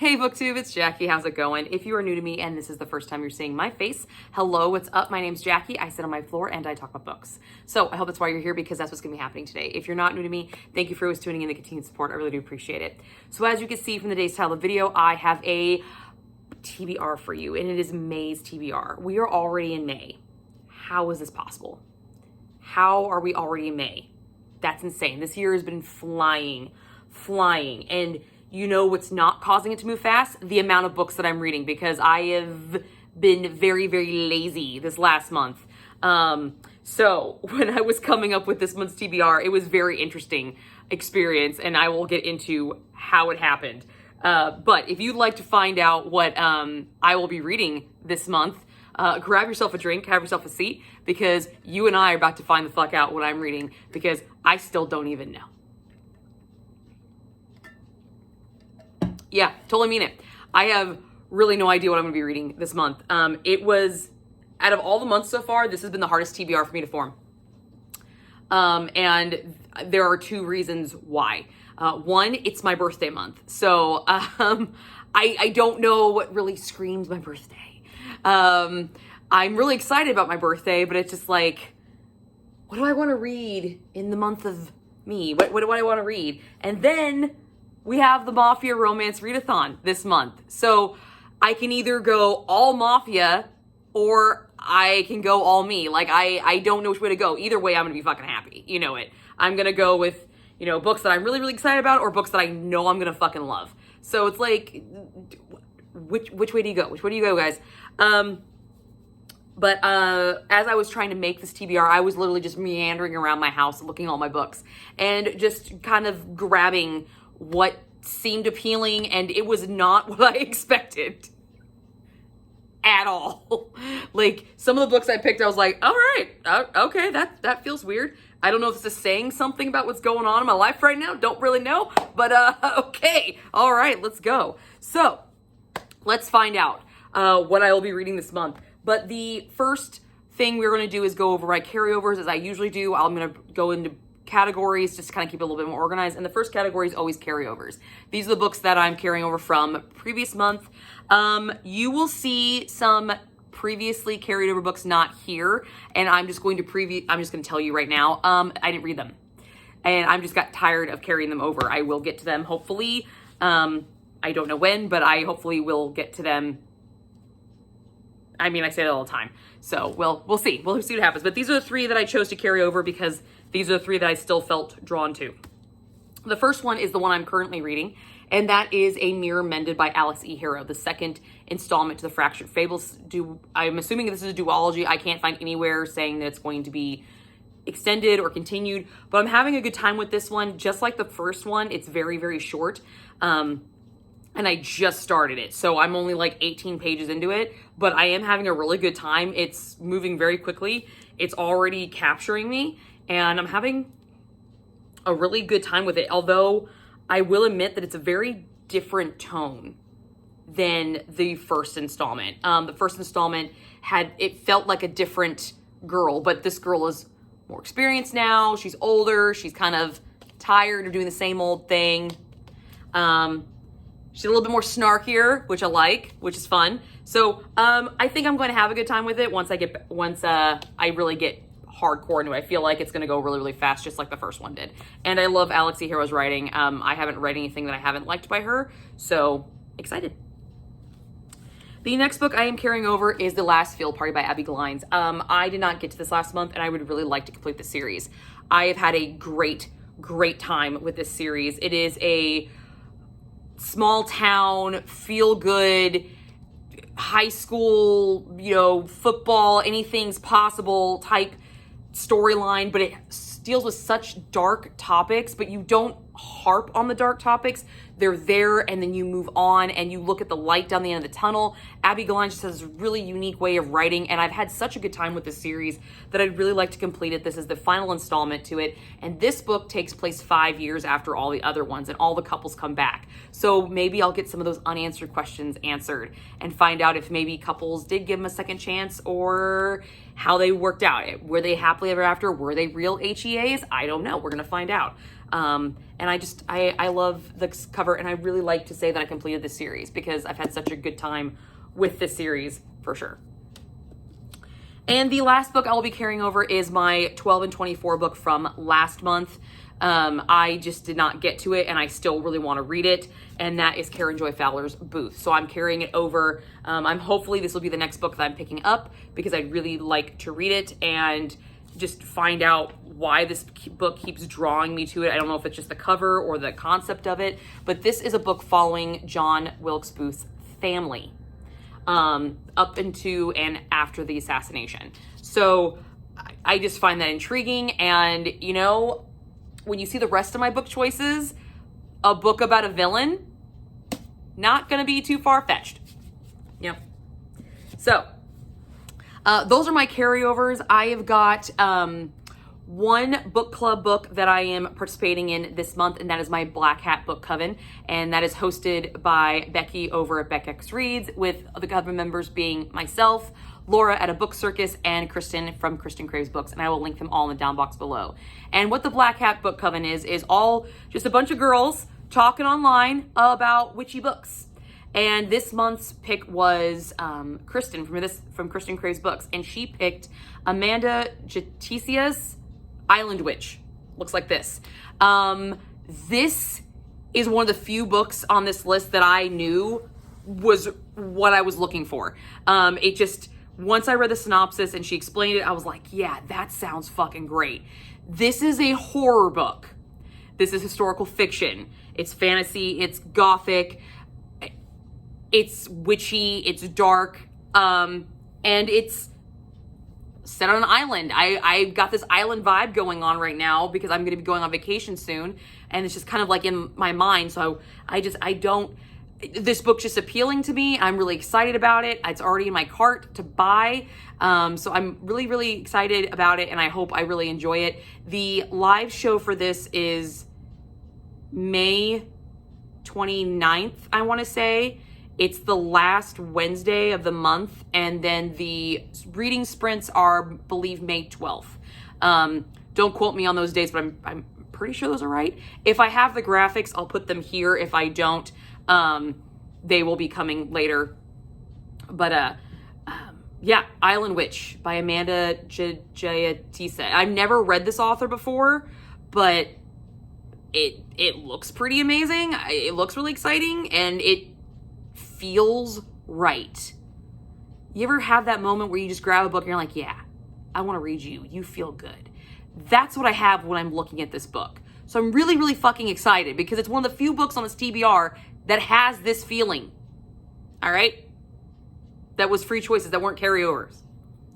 Hey BookTube, it's Jackie. How's it going? If you are new to me and this is the first time you're seeing my face, hello, what's up? My name's Jackie. I sit on my floor and I talk about books. So I hope that's why you're here, because that's what's gonna be happening today. If you're not new to me, thank you for always tuning in and continued support. I really do appreciate it. So as you can see from the day's title of the video, I have a TBR for you, and it is May's TBR. We are already in May. How is this possible? How are we already in May? That's insane. This year has been flying. And you know what's not causing it to move fast? The amount of books that I'm reading, because I have been very, very lazy this last month. So when I was coming up with this month's TBR, it was very interesting experience, and I will get into how it happened. But if you'd like to find out what I will be reading this month, grab yourself a drink, have yourself a seat, because you and I are about to find the fuck out what I'm reading, because I still don't even know. Yeah, totally mean it. I have really no idea what I'm going to be reading this month. It was, out of all the months so far, this has been the hardest TBR for me to form. And there are two reasons why. One, it's my birthday month. So I don't know what really screams my birthday. I'm really excited about my birthday, but it's just like, what do I want to read in the month of me? What do I want to read? And then we have the Mafia Readathon this month. So I can either go all Mafia or I can go all me. Like, I don't know which way to go. Either way, I'm going to be fucking happy. You know it. I'm going to go with, you know, books that I'm really, really excited about, or books that I know I'm going to fucking love. So it's like, which way do you go? Which way do you go, guys? But as I was trying to make this TBR, I was literally just meandering around my house looking at all my books and just kind of grabbing what seemed appealing, and it was not what I expected at all. Like, some of the books I picked, I was like, all right, okay, that feels weird. I don't know if this is saying something about what's going on in my life right now. Don't really know, but okay, all right, let's go. So let's find out what I will be reading this month. But the first thing we're going to do is go over my carryovers, as I usually do. I'm going to go into categories just to kind of keep it a little bit more organized. And the first category is always carryovers. These are the books that I'm carrying over from previous month. You will see some previously carried over books not here, and I'm just going to tell you right now, I didn't read them, and I'm just got tired of carrying them over. I will get to them hopefully. I don't know when, but I hopefully will get to them. I mean, I say that all the time. So we'll see. We'll see what happens. But these are the three that I chose to carry over because these are the three that I still felt drawn to. The first one is the one I'm currently reading, and that is A Mirror Mended by Alex E. Harrow, the second installment to the Fractured Fables. I'm assuming this is a duology. I can't find anywhere saying that it's going to be extended or continued, but I'm having a good time with this one. Just like the first one, it's very, very short. And I just started it, so I'm only like 18 pages into it, but I am having a really good time. It's moving very quickly. It's already capturing me, and I'm having a really good time with it. Although I will admit that it's a very different tone than the first installment. The first installment it felt like a different girl, but this girl is more experienced now. She's older. She's kind of tired of doing the same old thing. She's a little bit more snarkier, which I like, which is fun. So I think I'm going to have a good time with it once I really get hardcore into it. I feel like it's going to go really, really fast, just like the first one did. And I love Alex E. Harrow's writing. I haven't read anything that I haven't liked by her, so excited. The next book I am carrying over is The Last Field Party by Abby Glines. I did not get to this last month, and I would really like to complete the series. I have had a great, great time with this series. It is a small town, feel good, high school, you know, football, anything's possible type storyline, but it deals with such dark topics, but you don't harp on the dark topics. They're there, and then you move on and you look at the light down the end of the tunnel. Abby Glines just has a really unique way of writing, and I've had such a good time with this series that I'd really like to complete it. This is the final installment to it, and this book takes place 5 years after all the other ones, and all the couples come back. So maybe I'll get some of those unanswered questions answered and find out if maybe couples did give them a second chance, or how they worked out. Were they happily ever after? Were they real HEAs? I don't know. We're going to find out. And I love the cover, and I really like to say that I completed this series because I've had such a good time with this series for sure. And the last book I will be carrying over is my 12 and 24 book from last month. I just did not get to it, and I still really want to read it, and that is Karen Joy Fowler's Booth. So I'm carrying it over. Hopefully this will be the next book that I'm picking up because I'd really like to read it and just find out why this book keeps drawing me to it. I don't know if it's just the cover or the concept of it, but this is a book following John Wilkes Booth's family up into and after the assassination. So I just find that intriguing. And, you know, when you see the rest of my book choices, a book about a villain, not going to be too far-fetched. Yep. So those are my carryovers. I have got one book club book that I am participating in this month, and that is my Black Hat book Coven, and that is hosted by Becky over at Beckx Reads, with the Coven members being myself, Laura at A Book Circus, and Kristen from Kristen Craves Books, and I will link them all in the down box below. And what the Black Hat book Coven is all just a bunch of girls talking online about witchy books. And this month's pick was Kristen from Kristen Craves Books, and she picked Amanda Jeticia's Island Witch. Looks like this. This is one of the few books on this list that I knew was what I was looking for. It just, once I read the synopsis and she explained it, I was like, yeah, that sounds fucking great. This is a horror book. This is historical fiction. It's fantasy, it's gothic, it's witchy, it's dark, and it's set on an island. I got this island vibe going on right now because I'm going to be going on vacation soon, and it's just kind of like in my mind. So this book's just appealing to me. I'm really excited about it. It's already in my cart to buy. So I'm really, really excited about it, and I hope I really enjoy it. The live show for this is May 29th, I want to say. It's the last Wednesday of the month, and then the reading sprints are, I believe, May 12th. Don't quote me on those dates, but I'm pretty sure those are right. If I have the graphics, I'll put them here. If I don't, they will be coming later. But yeah, Island Witch by Amanda Jeticias. I've never read this author before, but it looks pretty amazing. It looks really exciting, and it feels right. You ever have that moment where you just grab a book and you're like, yeah, I want to read you. You feel good. That's what I have when I'm looking at this book. So I'm really, really fucking excited because it's one of the few books on this TBR that has this feeling. All right? That was free choices, that weren't carryovers.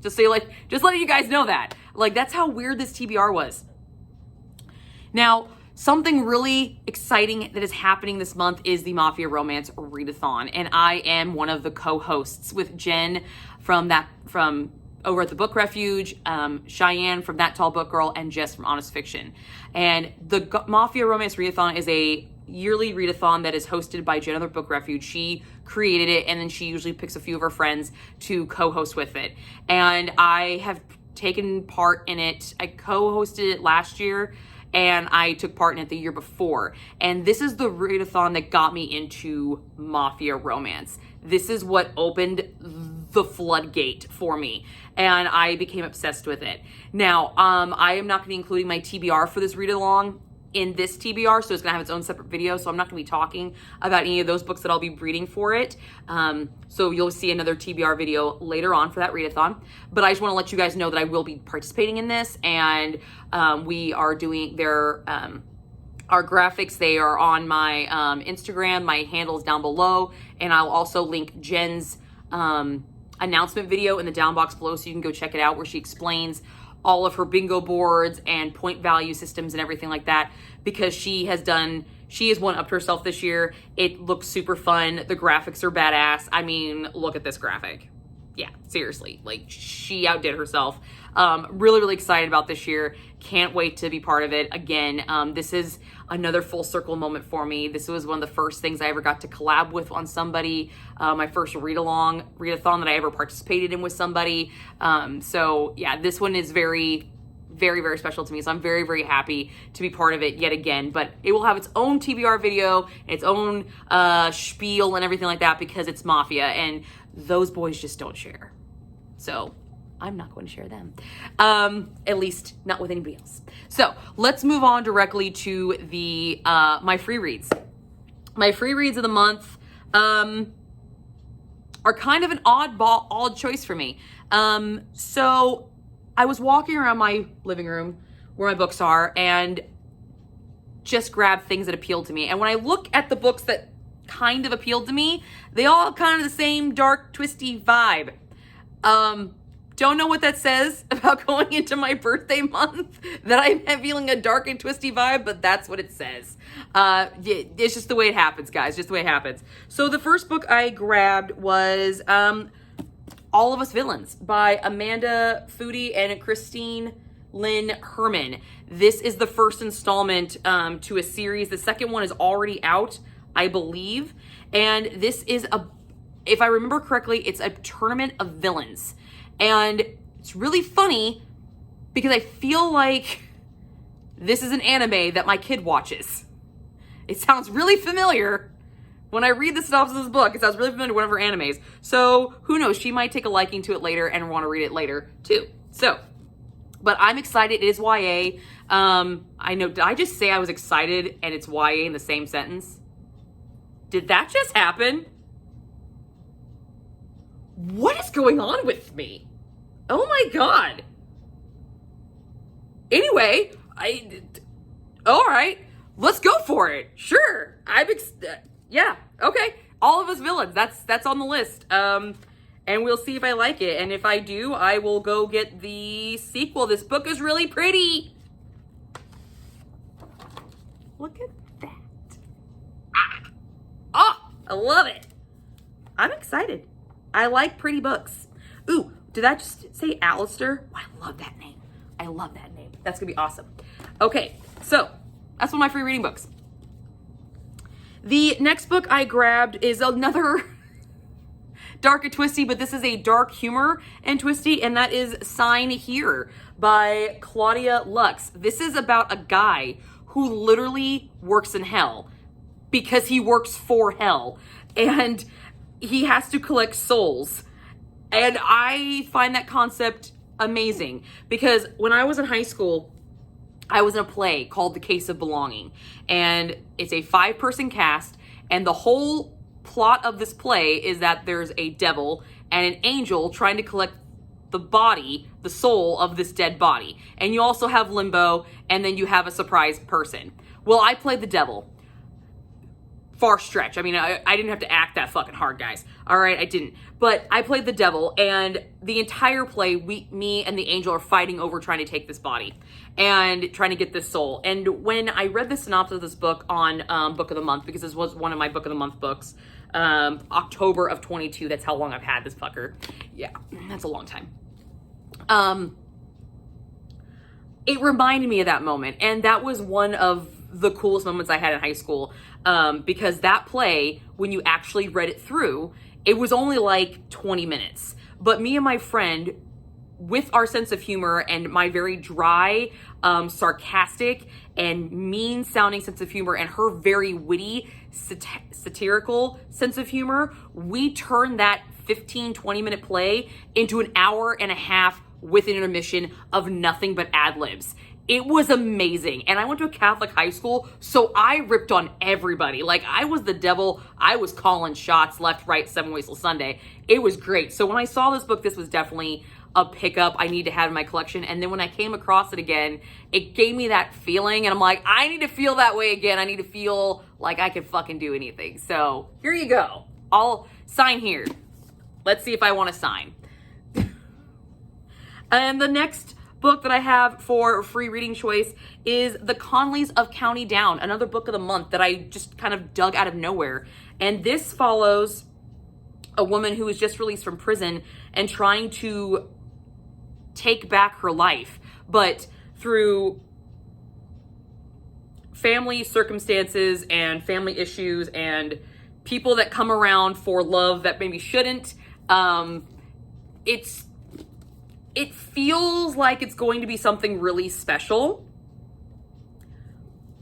Just letting you guys know that. Like, that's how weird this TBR was. Now, something really exciting that is happening this month is the Mafia Romance Readathon, and I am one of the co-hosts with Jen from over at the Book Refuge, Cheyenne from That Tall Book Girl, and Jess from Honest Fiction. And the Mafia Romance Readathon is a yearly readathon that is hosted by Jen of the Book Refuge. She created it, and then she usually picks a few of her friends to co-host with it. And I have taken part in it. I co-hosted it last year, and I took part in it the year before. And this is the readathon that got me into Mafia Romance. This is what opened the floodgate for me, and I became obsessed with it. Now, I am not going to be including my TBR for this read-along in this TBR, so it's gonna have its own separate video, so I'm not gonna be talking about any of those books that I'll be reading for it. So you'll see another TBR video later on for that readathon. But I just wanna let you guys know that I will be participating in this, and we are doing our graphics. They are on my Instagram. My handle is down below, and I'll also link Jen's announcement video in the down box below, so you can go check it out, where she explains all of her bingo boards and point value systems and everything like that, because she has one-upped herself this year. It looks super fun. The graphics are badass. I mean, look at this graphic. Yeah, seriously, like, she outdid herself. Really, really excited about this year. Can't wait to be part of it. Again, this is another full circle moment for me. This was one of the first things I ever got to collab with on somebody. My first readathon that I ever participated in with somebody. So yeah, this one is very, very, very special to me. So I'm very, very happy to be part of it yet again. But it will have its own TBR video, its own spiel and everything like that, because it's Mafia, and those boys just don't share. So I'm not going to share them, at least not with anybody else. So let's move on directly to the my free reads. My free reads of the month are kind of an odd choice for me. So I was walking around my living room where my books are and just grabbed things that appealed to me. And when I look at the books that kind of appealed to me, they all have kind of the same dark, twisty vibe. Don't know what that says about going into my birthday month, that I'm feeling a dark and twisty vibe, but that's what it says. It's just the way it happens, guys, just the way it happens. So the first book I grabbed was All of Us Villains by Amanda Foody and Christine Lynn Herman. This is the first installment to a series. The second one is already out, I believe. And this is if I remember correctly, it's a tournament of villains. And it's really funny because I feel like this is an anime that my kid watches. It sounds really familiar. When I read the synopsis of this book, it sounds really familiar to one of her animes. So who knows? She might take a liking to it later and want to read it later too. So, but I'm excited. It is YA. I know, did I just say I was excited and it's YA in the same sentence? Did that just happen? What is going on with me? Oh my God. Anyway, all right, let's go for it. Sure. Yeah, okay. All of Us Villains, that's on the list. And we'll see if I like it. And if I do, I will go get the sequel. This book is really pretty. Look at that. Oh, I love it. I'm excited. I like pretty books. Ooh, did that just say Alistair? Oh, I love that name. I love that name. That's gonna be awesome. Okay, so that's one of my free reading books. The next book I grabbed is another dark and twisty, but this is a dark humor and twisty, and that is Sign Here by Claudia Lux. This is about a guy who literally works in hell because he works for hell, and he has to collect souls. And I find that concept amazing because when I was in high school, I was in a play called The Case of Belonging, and it's a 5-person cast, and the whole plot of this play is that there's a devil and an angel trying to collect the soul of this dead body. And you also have limbo, and then you have a surprise person. Well, I played the devil. Far stretch. I mean, I didn't have to act that fucking hard, guys. All right, I didn't. But I played the devil, and the entire play, me and the angel are fighting over trying to take this body and trying to get this soul. And when I read the synopsis of this book on Book of the Month, because this was one of my Book of the Month books, October of 22, that's how long I've had this fucker. Yeah, that's a long time. It reminded me of that moment, and that was one of the coolest moments I had in high school, because that play, when you actually read it through, it was only like 20 minutes. But me and my friend, with our sense of humor and my very dry, sarcastic, and mean-sounding sense of humor, and her very witty, satirical sense of humor, we turned that 15, 20-minute play into an hour and a half with an intermission of nothing but ad-libs. It was amazing. And I went to a Catholic high school, so I ripped on everybody. Like, I was the devil. I was calling shots left, right, 7 Ways Till Sunday. It was great. So when I saw this book, this was definitely a pickup I need to have in my collection. And then when I came across it again, it gave me that feeling. And I'm like, I need to feel that way again. I need to feel like I can fucking do anything. So here you go. I'll sign here. Let's see if I want to sign. And the next book that I have for free reading choice is The Conleys of County Down, another book of the month that I just kind of dug out of nowhere. And this follows a woman who was just released from prison and trying to take back her life, but through family circumstances and family issues and people that come around for love that maybe shouldn't. it feels like it's going to be something really special,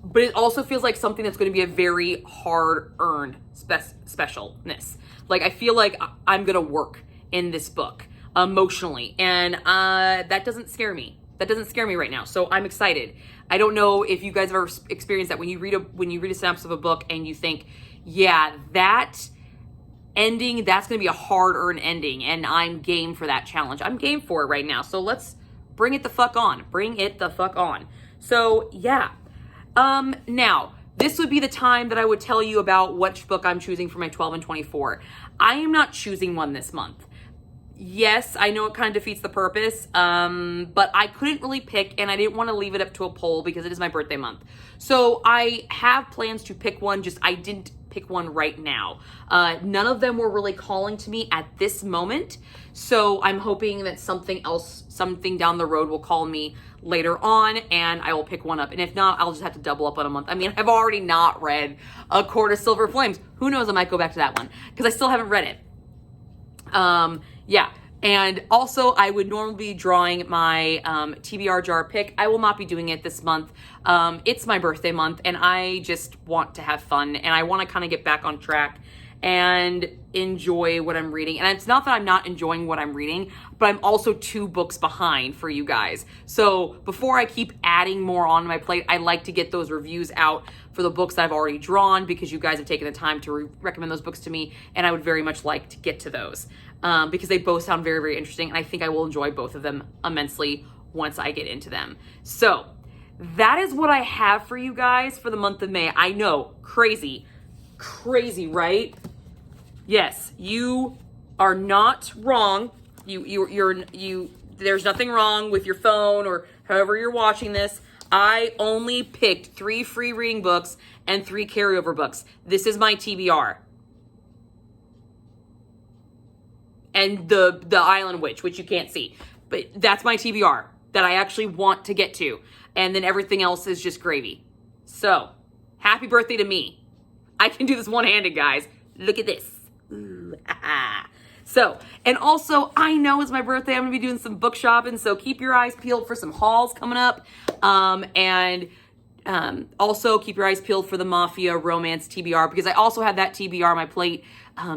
but it also feels like something that's going to be a very hard-earned specialness. Like, I feel like I'm going to work in this book emotionally, and that doesn't scare me. That doesn't scare me right now, so I'm excited. I don't know if you guys have ever experienced that when you read a synopsis of a book and you think, yeah, that ending, that's going to be a hard-earned ending, and I'm game for that challenge. I'm game for it right now, so let's bring it the fuck on. Bring it the fuck on. So, yeah. Now, this would be the time that I would tell you about which book I'm choosing for my 12 and 24. I am not choosing one this month. Yes, I know it kind of defeats the purpose, but I couldn't really pick, and I didn't want to leave it up to a poll because it is my birthday month. So I have plans to pick one, just I didn't pick one right now. None of them were really calling to me at this moment, so I'm hoping that something else, something down the road will call me later on, and I will pick one up. And if not, I'll just have to double up on a month. I mean, I've already not read A Court of Silver Flames. Who knows, I might go back to that one, because I still haven't read it. Yeah. And also, I would normally be drawing my TBR jar pick. I will not be doing it this month. It's my birthday month, and I just want to have fun, and I want to kind of get back on track and enjoy what I'm reading. And it's not that I'm not enjoying what I'm reading, but I'm also 2 books behind for you guys. So before I keep adding more on my plate, I like to get those reviews out for the books that I've already drawn, because you guys have taken the time to recommend those books to me, and I would very much like to get to those because they both sound very, very interesting, and I think I will enjoy both of them immensely once I get into them. So that is what I have for you guys for the month of May. I know, crazy, right? Yes, you are not wrong. There's nothing wrong with your phone or however you're watching this. I only picked 3 free reading books and 3 carryover books. This is my TBR. And the Island Witch, which you can't see. But that's my TBR that I actually want to get to. And then everything else is just gravy. So, happy birthday to me. I can do this one-handed, guys. Look at this. Ooh, So, and also, I know it's my birthday. I'm going to be doing some book shopping. So, keep your eyes peeled for some hauls coming up. Also, keep your eyes peeled for the Mafia Romance TBR, because I also have that TBR on my plate.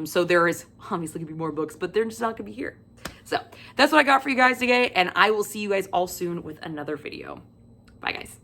So there is obviously going to be more books, but they're just not going to be here. So that's what I got for you guys today, and I will see you guys all soon with another video. Bye, guys.